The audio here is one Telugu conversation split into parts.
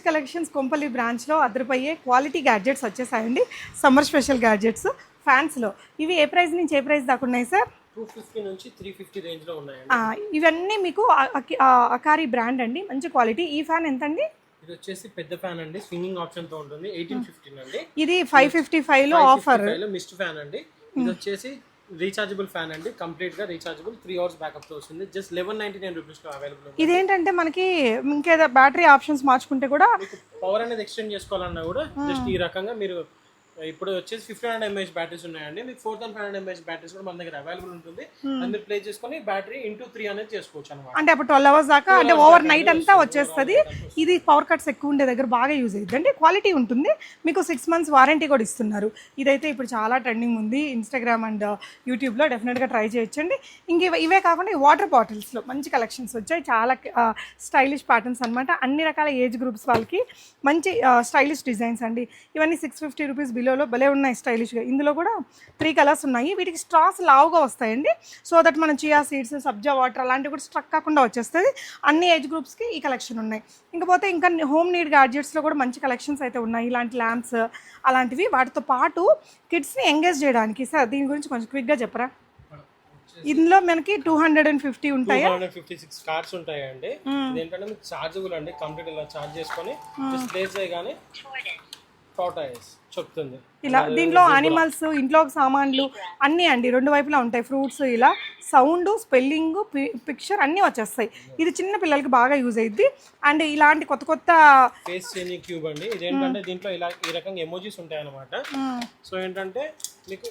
కలెక్షన్స్ కొంపల్లి బ్రాంచ్లో అదరిపోయే క్వాలిటీ గ్యాడ్జెట్స్ వచ్చేసాయండి. సమ్మర్ స్పెషల్ గ్యాడ్జెట్స్ ఫ్యాన్స్లో. ఇవి ఏ ప్రైస్ నుంచి ఏ ప్రైస్ దాకా ఉన్నాయి సార్? 250 నుంచి 350 రేంజ్లో ఉన్నాయండి. ఇవన్నీ మీకు అకారి బ్రాండ్ అండి, మంచి క్వాలిటీ. ఈ ఫ్యాన్ ఎంత అండి? ఇది వచ్చేసి పెద్ద ఫ్యాన్ అండి, స్వింగింగ్ ఆప్షన్ తో ఉంటుంది. 1815 అండి. ఇది 555 లో ఆఫర్ మిస్ట్ ఫ్యాన్ అండి. ఇది వచ్చేసి రీఛార్జబుల్ ఫ్యాన్ అండి, కంప్లీట్ గా రీఛార్జబుల్, 3 అవర్స్ బ్యాకప్ తో వస్తుంది. జస్ట్ 1199 రూపీస్ లో అవైలబుల్ ఉంది. ఇదేంటంటే మనకి ఇంకేదో బ్యాటరీ ఆప్షన్స్ మార్చుకుంటే కూడా పవర్ అనేది ఎక్స్టెండ్ చేసుకోవాలన్నా కూడా జస్ట్ ఈ రకంగా మీరు ఇప్పుడు వచ్చేసి 1500 mAh బ్యాటరీస్ ఉన్నాయండి. మీకు 4500 mAh బ్యాటరీస్ కూడా మన దగ్గర అవైలబుల్ ఉంటుంది. అది మీరు ప్లే చేసుకొని బ్యాటరీ ఇంటూ 3 అనేది చేసుకోవచ్చు అనమాట. అంటే అప్పుడు 12 అవర్స్ దాకా, అంటే ఓవర్ నైట్ అంతా వచ్చేస్తుంది. ఇది పవర్ కట్స్ ఎక్కువ ఉండే దగ్గర బాగా యూజ్ అయ్యింది. అంటే క్వాలిటీ ఉంటుంది. మీకు 6 months వారంటీ కూడా ఇస్తున్నారు. ఇదైతే ఇప్పుడు చాలా ట్రెండింగ్ ఉంది ఇన్స్టాగ్రామ్ అండ్ యూట్యూబ్లో. డెఫినెట్గా ట్రై చేయొచ్చండి. ఇంక ఇవే కాకుండా ఈ వాటర్ బాటిల్స్లో మంచి కలెక్షన్స్ వచ్చాయి. చాలా స్టైలిష్ ప్యాటర్న్స్ అనమాట. అన్ని రకాల ఏజ్ గ్రూప్స్ వాళ్ళకి మంచి స్టైలిష్ డిజైన్స్ అండి. ఇవన్నీ 650 రూపీస్ బిలోలో భలే ఉన్నాయి స్టైలిష్గా. ఇందులో కూడా 3 కలర్స్ ఉన్నాయి. వీటికి స్ట్రాస్ లావుగా వస్తాయండి. సో దట్ మనం చియా సీడ్స్, సబ్జా వాటర్ అలాంటివి కూడా స్ట్రక్ కాకుండా వచ్చేస్తుంది. అన్ని ఏజ్ గ్రూప్స్కి ఈ కలెక్షన్ ఉన్నాయి. ఇంకపోతే ఇంకా హోమ్ నీడ్ గ్యాడ్జెట్స్లో కూడా మంచి కలెక్షన్స్ అయితే ఉన్నాయి. ఇలాంటి ల్యాంప్స్ అలాంటివి. వాటితో పాటు కిడ్స్ని ఎంగేజ్ చేయడానికి సార్ దీని గురించి కొంచెం క్విక్గా చెప్పరా? ఇందులో మనకి 250 ఉంటాయి. 256 కార్డ్స్ ఉంటాయండి. ఇదేంటంటే మీకు చార్జబుల్ అండి, కంప్లీట్ ఇలా చార్జ్ చేసుకొని ప్లేస్ చేయగానే చెప్తుంది. ఇలా దీంట్లో యానిమల్స్, ఇంట్లో సామాన్లు అన్నీ అండి, 2 వైపులా ఉంటాయి. ఫ్రూట్స్, ఇలా సౌండ్, స్పెల్లింగ్, పిక్చర్ అన్నీ వచ్చేస్తాయి. ఇది చిన్న పిల్లలకి బాగా యూజ్ అయ్యిద్ది. అండ్ ఇలాంటి కొత్త కొత్త ఫేస్ చేంజింగ్ క్యూబ్ అండి. ఇదేంటంటే దీంట్లో ఇలా ఈ రకంగా ఎమోజీస్ ఉంటాయి అన్నమాట. సో ఏంటంటే మీకు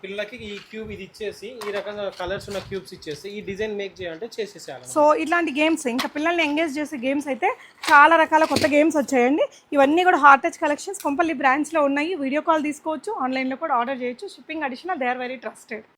పిల్లలకి ఈ క్యూబ్ ఇది ఇచ్చేసి ఈ రకంగా కలర్స్ ఉన్న క్యూబ్స్ ఇచ్చేసి ఈ డిజైన్ మేక్ చేయాలంటే చేసేసేయాలి. సో ఇట్లాంటి గేమ్స్, ఇంకా పిల్లల్ని ఎంగేజ్ చేసే గేమ్స్ అయితే చాలా రకాల కొత్త గేమ్స్ వచ్చాయండి. ఇవన్నీ కూడా హార్ట్ టచ్ కలెక్షన్స్ కొంపల్లి బ్రాంచ్లో ఉన్నాయి. వీడియో కాల్ తీసుకోవచ్చు, ఆన్లైన్లో కూడా ఆర్డర్ చేయొచ్చు. Shipping additional, they are very trusted.